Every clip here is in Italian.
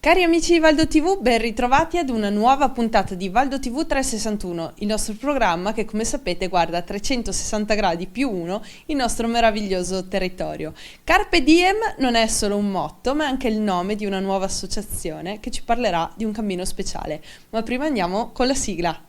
Cari amici di Valdo TV, ben ritrovati ad una nuova puntata di Valdo TV 361, il nostro programma che come sapete guarda a 360 gradi più uno il nostro meraviglioso territorio. Carpe Diem non è solo un motto, ma è anche il nome di una nuova associazione che ci parlerà di un cammino speciale. Ma prima andiamo con la sigla.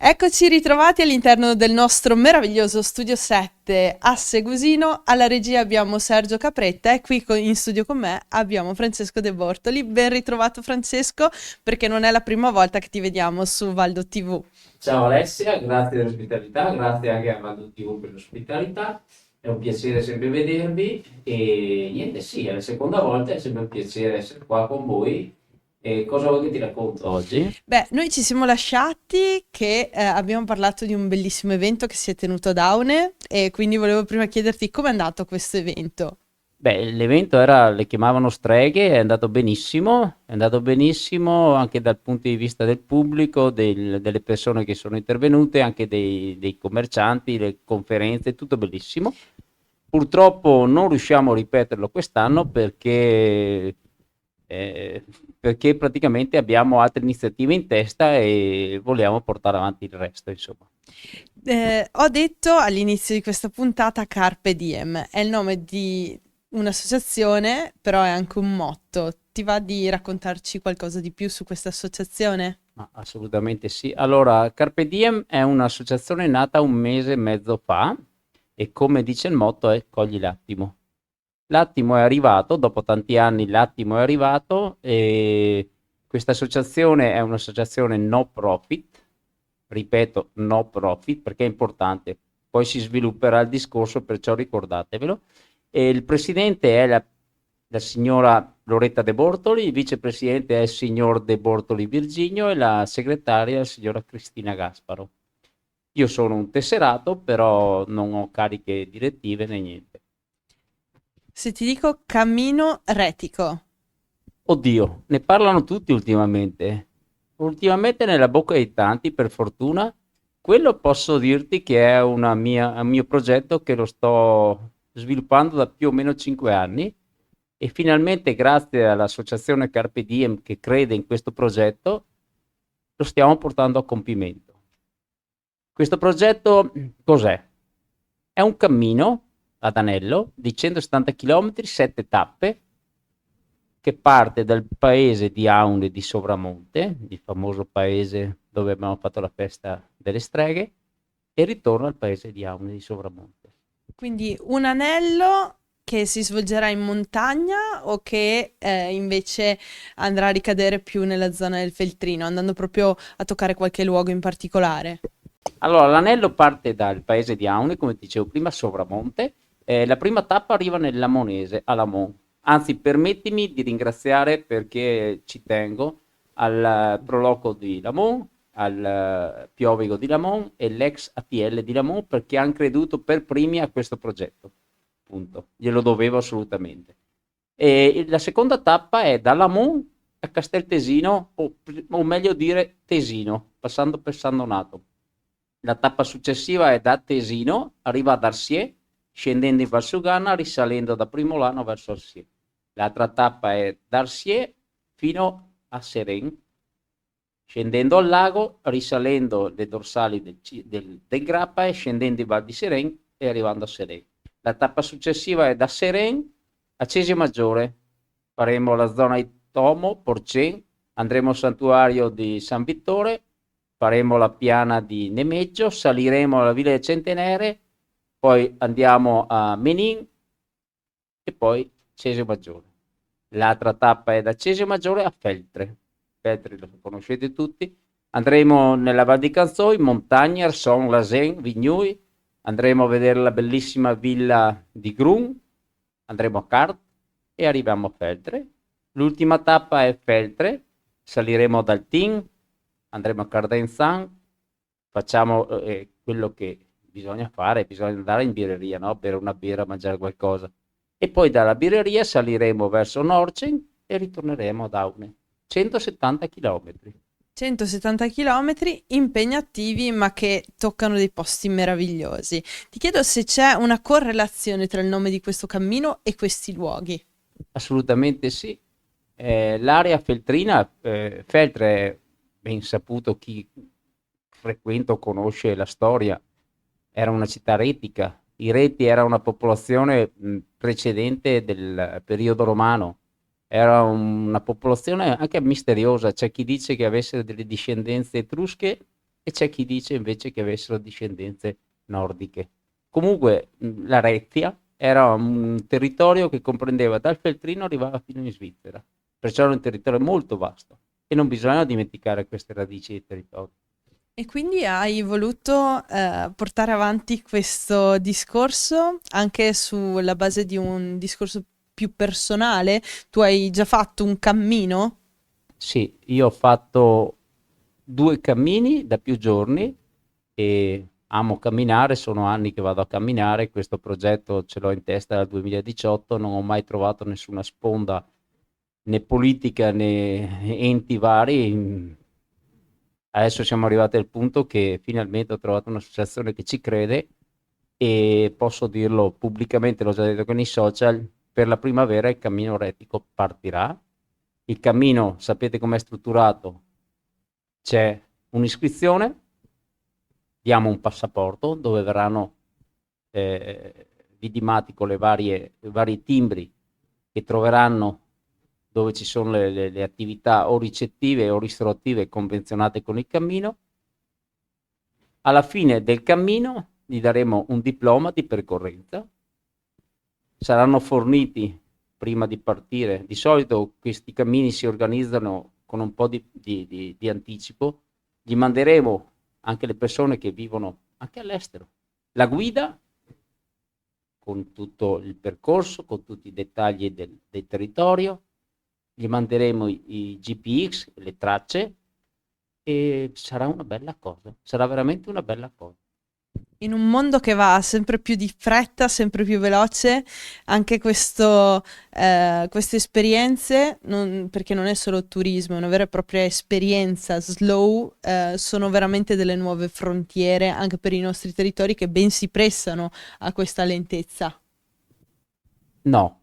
Eccoci ritrovati all'interno del nostro meraviglioso Studio 7 a Segusino. Alla regia abbiamo Sergio Capretta e qui in studio con me abbiamo Francesco De Bortoli. Ben ritrovato Francesco, perché non è la prima volta che ti vediamo su Valdo TV. Ciao Alessia, grazie dell'ospitalità, grazie anche a Mando TV per l'ospitalità, è un piacere sempre vedervi e niente, sì, è la seconda volta, è sempre un piacere essere qua con voi. E cosa vuoi che ti racconto oggi? Beh, noi ci siamo lasciati che abbiamo parlato di un bellissimo evento che si è tenuto ad Aune e quindi volevo prima chiederti com'è andato questo evento. Beh, l'evento era, le chiamavano streghe, è andato benissimo anche dal punto di vista del pubblico, delle persone che sono intervenute, anche dei commercianti, le conferenze, tutto bellissimo. Purtroppo non riusciamo a ripeterlo quest'anno eh, perché praticamente abbiamo altre iniziative in testa e vogliamo portare avanti il resto, insomma. Ho detto all'inizio di questa puntata Carpe Diem, è il nome di un'associazione, però è anche un motto. Ti va di raccontarci qualcosa di più su questa associazione? Ma assolutamente sì. Allora, Carpe Diem è un'associazione nata un mese e mezzo fa e come dice il motto è cogli l'attimo. L'attimo è arrivato, dopo tanti anni l'attimo è arrivato e questa associazione è un'associazione no profit, ripeto no profit perché è importante, poi si svilupperà il discorso, perciò ricordatevelo. E il presidente è la signora Loretta De Bortoli, il vicepresidente è il signor De Bortoli Virginio e la segretaria è la signora Cristina Gasparo. Io sono un tesserato, però non ho cariche direttive né niente. Se ti dico cammino retico. Oddio, ne parlano tutti ultimamente. Ultimamente nella bocca di tanti, per fortuna. Quello posso dirti che è un mio progetto che lo sto sviluppando da più o meno 5 anni e finalmente grazie all'associazione Carpe Diem che crede in questo progetto lo stiamo portando a compimento. Questo progetto cos'è? È un cammino ad anello di 170 km, 7 tappe, che parte dal paese di Aune di Sovramonte, il famoso paese dove abbiamo fatto la festa delle streghe, e ritorna al paese di Aune di Sovramonte. Quindi un anello che si svolgerà in montagna o che invece andrà a ricadere più nella zona del Feltrino, andando proprio a toccare qualche luogo in particolare? Allora, l'anello parte dal paese di Aune, come ti dicevo prima, Sovramonte. La prima tappa arriva nel Lamonese, a Lamon. Anzi, permettimi di ringraziare perché ci tengo al Proloco di Lamon, al Piovigo di Lamon e l'ex ATL di Lamon perché hanno creduto per primi a questo progetto. Punto. Glielo dovevo assolutamente. E la seconda tappa è da Lamon a Casteltesino, o meglio dire Tesino, passando per San Donato. La tappa successiva è da Tesino, arriva ad Arsier, scendendo in Valsugana, risalendo da Primolano verso Arsier. L'altra tappa è da Arsier fino a Seren, scendendo al lago, risalendo le dorsali del Grappa e scendendo in Val di Seren e arrivando a Seren. La tappa successiva è da Seren a Cesio Maggiore. Faremo la zona di Tomo, Porcen, andremo al santuario di San Vittore, faremo la piana di Nemeggio, saliremo alla Villa del Centenere, poi andiamo a Menin e poi Cesio Maggiore. L'altra tappa è da Cesio Maggiore a Feltre. Feltre lo conoscete tutti. Andremo nella Val di Canzoi, Montagna, Arson, Lasen, Vignui. Andremo a vedere la bellissima villa di Grun. Andremo a Cart e arriviamo a Feltre. L'ultima tappa è Feltre. Saliremo dal Tin, andremo a Cardenzan, facciamo quello che bisogna fare, bisogna andare in birreria, no? Bere una birra, mangiare qualcosa. e poi dalla birreria saliremo verso Norcen e ritorneremo ad Aune. 170 chilometri. 170 chilometri impegnativi, ma che toccano dei posti meravigliosi. Ti chiedo se c'è una correlazione tra il nome di questo cammino e questi luoghi. Assolutamente sì. L'area feltrina, Feltre, ben saputo chi frequenta o conosce la storia, era una città retica. I Reti era una popolazione precedente del periodo romano, era una popolazione anche misteriosa. C'è chi dice che avesse delle discendenze etrusche e c'è chi dice invece che avessero discendenze nordiche. Comunque la Retia era un territorio che comprendeva dal Feltrino arrivava fino in Svizzera, perciò era un territorio molto vasto e non bisogna dimenticare queste radici di territorio. E quindi hai voluto portare avanti questo discorso anche sulla base di un discorso più personale? Tu hai già fatto un cammino? Sì, io ho fatto 2 cammini da più giorni e amo camminare, sono anni che vado a camminare, questo progetto ce l'ho in testa dal 2018, non ho mai trovato nessuna sponda né politica né enti vari. Adesso siamo arrivati al punto che finalmente ho trovato un'associazione che ci crede e posso dirlo pubblicamente, l'ho già detto con i social, per la primavera il cammino retico partirà. Il cammino, sapete com'è strutturato? C'è un'iscrizione, diamo un passaporto dove verranno vidimati con i vari timbri che troveranno dove ci sono le attività o ricettive o ristorative convenzionate con il cammino. Alla fine del cammino gli daremo un diploma di percorrenza, saranno forniti prima di partire. Di solito questi cammini si organizzano con un po' di anticipo, gli manderemo anche le persone che vivono anche all'estero, la guida con tutto il percorso, con tutti i dettagli del territorio, gli manderemo i GPX, le tracce e sarà una bella cosa, sarà veramente una bella cosa. In un mondo che va sempre più di fretta, sempre più veloce, anche queste esperienze, perché non è solo turismo, è una vera e propria esperienza slow, sono veramente delle nuove frontiere anche per i nostri territori che ben si prestano a questa lentezza. No,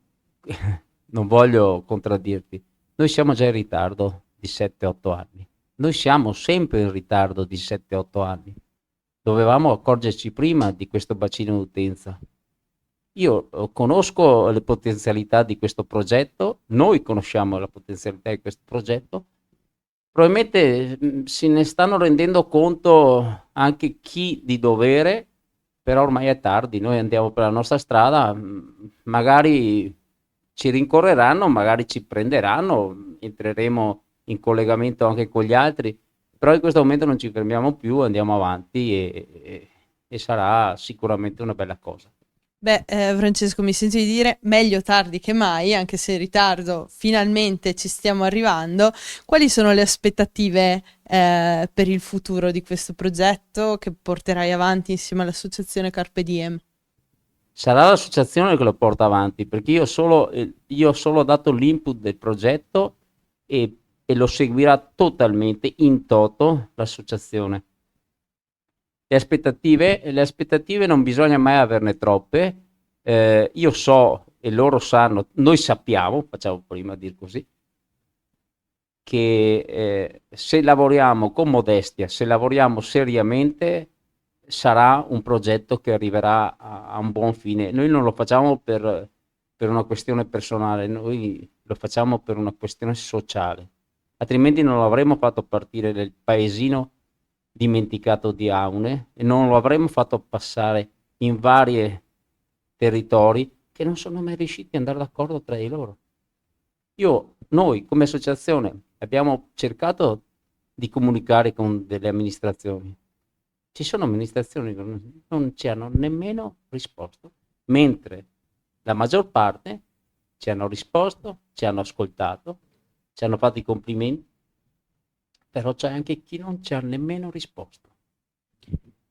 non voglio contraddirti. Noi siamo già in ritardo di 7-8 anni. Noi siamo sempre in ritardo di 7-8 anni. Dovevamo accorgerci prima di questo bacino d'utenza. Io conosco le potenzialità di questo progetto, noi conosciamo la potenzialità di questo progetto. Probabilmente se ne stanno rendendo conto anche chi di dovere, però ormai è tardi, noi andiamo per la nostra strada, magari ci rincorreranno, magari ci prenderanno, entreremo in collegamento anche con gli altri, però in questo momento non ci fermiamo più, andiamo avanti e sarà sicuramente una bella cosa. Beh, Francesco, mi sento di dire meglio tardi che mai, anche se in ritardo, finalmente ci stiamo arrivando. Quali sono le aspettative, per il futuro di questo progetto che porterai avanti insieme all'associazione Carpe Diem? Sarà l'associazione che lo porta avanti, perché io ho solo dato l'input del progetto e lo seguirà totalmente in toto l'associazione. Le aspettative non bisogna mai averne troppe. Io so e loro sanno, noi sappiamo, facciamo prima a dir così, che se lavoriamo con modestia, se lavoriamo seriamente, sarà un progetto che arriverà a un buon fine. Noi non lo facciamo per una questione personale, noi lo facciamo per una questione sociale, altrimenti non lo avremmo fatto partire nel paesino dimenticato di Aune e non lo avremmo fatto passare in vari territori che non sono mai riusciti ad andare d'accordo tra di loro. Noi come associazione abbiamo cercato di comunicare con delle amministrazioni. Ci sono amministrazioni che non ci hanno nemmeno risposto, mentre la maggior parte ci hanno risposto, ci hanno ascoltato, ci hanno fatto i complimenti, però c'è anche chi non ci ha nemmeno risposto.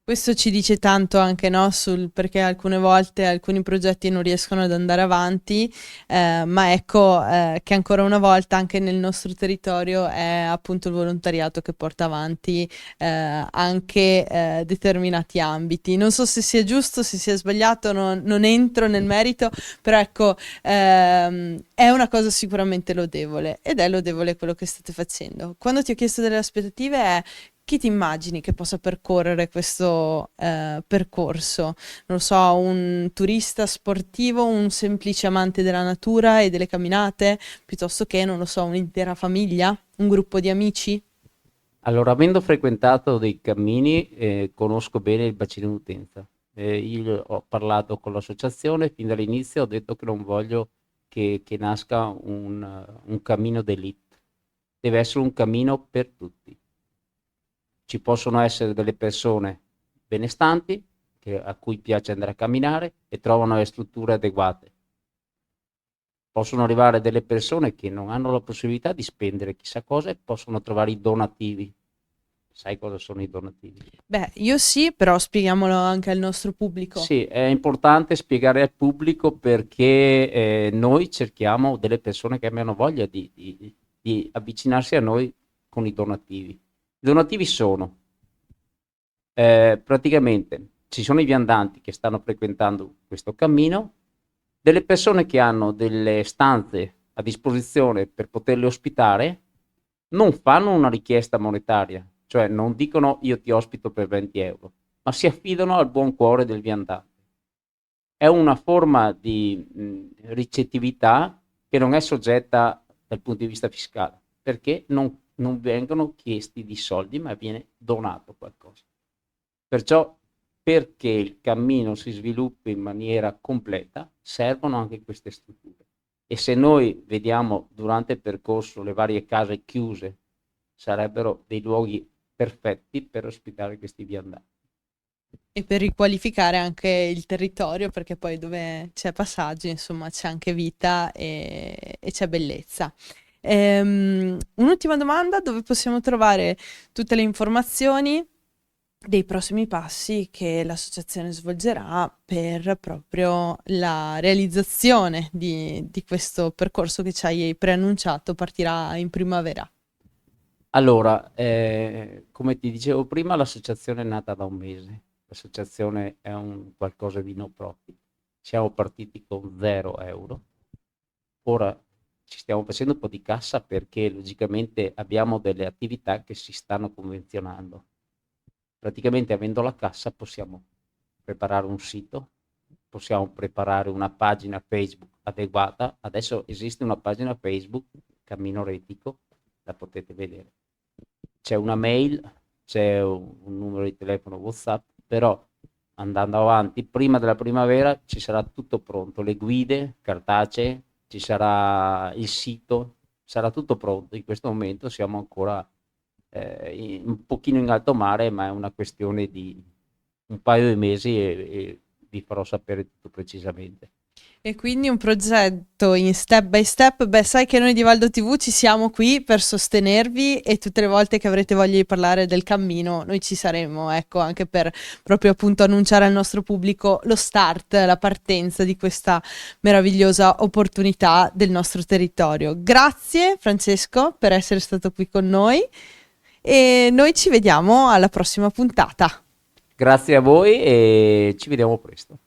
Questo ci dice tanto anche, no, sul perché alcune volte alcuni progetti non riescono ad andare avanti, ma ecco, che ancora una volta anche nel nostro territorio è appunto il volontariato che porta avanti anche determinati ambiti. Non so se sia giusto, se sia sbagliato, non entro nel merito, però ecco, è una cosa sicuramente lodevole ed è lodevole quello che state facendo. Quando ti ho chiesto delle aspettative è chi ti immagini che possa percorrere questo percorso? Non lo so, un turista sportivo, un semplice amante della natura e delle camminate, piuttosto che, non lo so, un'intera famiglia, un gruppo di amici? Allora, avendo frequentato dei cammini, conosco bene il bacino d'utenza. Io ho parlato con l'associazione, fin dall'inizio ho detto che non voglio che nasca un cammino d'élite, deve essere un cammino per tutti. Ci possono essere delle persone benestanti a cui piace andare a camminare e trovano le strutture adeguate. Possono arrivare delle persone che non hanno la possibilità di spendere chissà cosa e possono trovare i donativi. Sai cosa sono i donativi? Beh, io sì, però spieghiamolo anche al nostro pubblico. Sì, è importante spiegare al pubblico perché noi cerchiamo delle persone che abbiano voglia di avvicinarsi a noi con i donativi. I donativi sono praticamente ci sono i viandanti che stanno frequentando questo cammino, delle persone che hanno delle stanze a disposizione per poterle ospitare, non fanno una richiesta monetaria, cioè non dicono io ti ospito per 20 euro, ma si affidano al buon cuore del viandante. È una forma di ricettività che non è soggetta dal punto di vista fiscale, perché non vengono chiesti di soldi, ma viene donato qualcosa. Perciò, perché il cammino si sviluppi in maniera completa, servono anche queste strutture. E se noi vediamo durante il percorso le varie case chiuse, sarebbero dei luoghi perfetti per ospitare questi viandanti. E per riqualificare anche il territorio, perché poi dove c'è passaggio, insomma, c'è anche vita e c'è bellezza. Un'ultima domanda, dove possiamo trovare tutte le informazioni dei prossimi passi che l'associazione svolgerà per proprio la realizzazione di questo percorso che ci hai preannunciato partirà in primavera? Allora, come ti dicevo prima, l'associazione è nata da un mese. L'associazione è un qualcosa di no profit. Siamo partiti con 0 euro. Ora ci stiamo facendo un po' di cassa perché logicamente abbiamo delle attività che si stanno convenzionando. Praticamente avendo la cassa possiamo preparare un sito, possiamo preparare una pagina Facebook adeguata. Adesso esiste una pagina Facebook, Cammino Retico, la potete vedere. C'è una mail, c'è un numero di telefono WhatsApp, però andando avanti, prima della primavera ci sarà tutto pronto, le guide cartacee, ci sarà il sito, sarà tutto pronto. In questo momento siamo ancora un pochino in alto mare, ma è una questione di un paio di mesi e vi farò sapere tutto precisamente. E quindi un progetto in step by step. Beh, sai che noi di Valdo TV ci siamo qui per sostenervi e tutte le volte che avrete voglia di parlare del cammino, noi ci saremo, ecco, anche per proprio appunto annunciare al nostro pubblico lo start, la partenza di questa meravigliosa opportunità del nostro territorio. Grazie Francesco per essere stato qui con noi e noi ci vediamo alla prossima puntata. Grazie a voi e ci vediamo presto.